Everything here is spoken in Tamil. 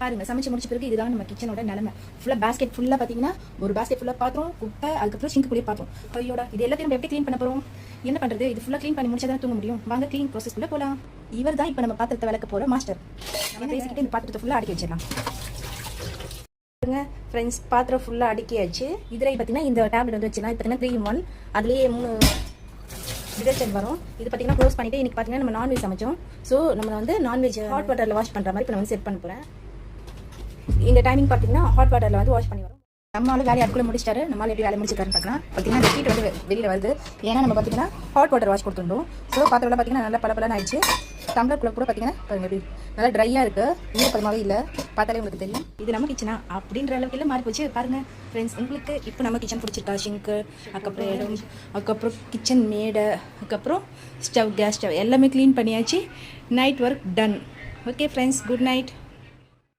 பாருங்க சமைச்சு முடிச்ச பிறகு இதுதான் நம்ம கிச்சனோட நிலைமை. ஃபுல்லாக பேஸ்கெட் ஃபுல்லாக பார்த்தீங்கன்னா ஒரு பேஸ்கெட் ஃபுல்லாக பாத்திரம் குப்பை, அதுக்கப்புறம் சிங்க்குள்ளே பாத்திரம். ஐயோட இது எல்லாத்தையும் நம்ம எப்படி க்ளீன் பண்ண போகிறோம்? என்ன பண்ணுறது? இது ஃபுல்லாக க்ளீன் பண்ணி முடிச்சா தான் தூங்க முடியும். வாங்க க்ளீன் ப்ராசஸ்க்குள்ளே போகலாம். இவர் தான் இப்போ நம்ம பாத்திரத்தை விளக்க போகிற மாஸ்டர். நம்ம பேசிக்கிட்டு இந்த பாத்திரத்தை ஃபுல்லாக அடுக்கி வச்சிடலாம். பாருங்க ஃப்ரெண்ட்ஸ், பாத்திரம் ஃபுல்லாக அடுக்கியாச்சு. இதில் பார்த்தீங்கன்னா இந்த டேப்லெட் வந்து வச்சுக்கலாம். இது பார்த்தீங்கன்னா 3 in 1, அதுலேயே 3 டிடர்ஜென்ட் வரும். இது பார்த்தீங்கன்னா க்ளோஸ் பண்ணிவிட்டு இன்றைக்கி பார்த்தீங்கன்னா நம்ம நான்வெஜ் சமைச்சோம். ஸோ நம்ம வந்து நான்வெஜ் ஹாட் வாட்டரில் வாஷ் பண்ணுற மாதிரி இப்போ நான் வந்து செட் பண்ண போகிறேன். இந்த டைமிங் பார்த்தீங்கன்னா ஹாட் வாட்டரில் வந்து வாஷ் பண்ணி வரும். நம்மளால வேலையை அதுக்குள்ளே முடிச்சிட்டாரு. நம்மளால எப்படி வேலை முடிச்சிருக்காருன்னு பார்க்கலாம். பார்த்தீங்கன்னா இந்த ஹீட் வந்து வெளியில் வருது. ஏன்னா நம்ம பார்த்தீங்கன்னா ஹாட் வாட்டர் வாஷ் கொடுத்துருந்தோம். ஸோ பாத்திரம்லாம் பார்த்தீங்கன்னா நல்லா பலப்பலன்னு ஆயிடுச்சு. டம்ளர்க்குள்ள கூட பார்த்தீங்கன்னா எப்படி நல்லா ட்ரையாக இருக்குது, ஈரப்பதமாகவே இல்லை. பார்த்தாலே உங்களுக்கு தெரியும் இது நம்ம கிச்சனா அப்படின்ற அளவுக்கு இல்லை மாறி போச்சு. பாருங்கள் ஃப்ரெண்ட்ஸ், உங்களுக்கு இப்போ நம்ம கிச்சன் பிடிச்சிருக்கா? ஷிங்க்கு, அதுக்கப்புறம் இடம், அதுக்கப்புறம் கிச்சன் மேடை, அதுக்கப்புறம் ஸ்டவ், கேஸ் ஸ்டவ் எல்லாமே க்ளீன் பண்ணியாச்சு. Night work done. Okay friends, good night.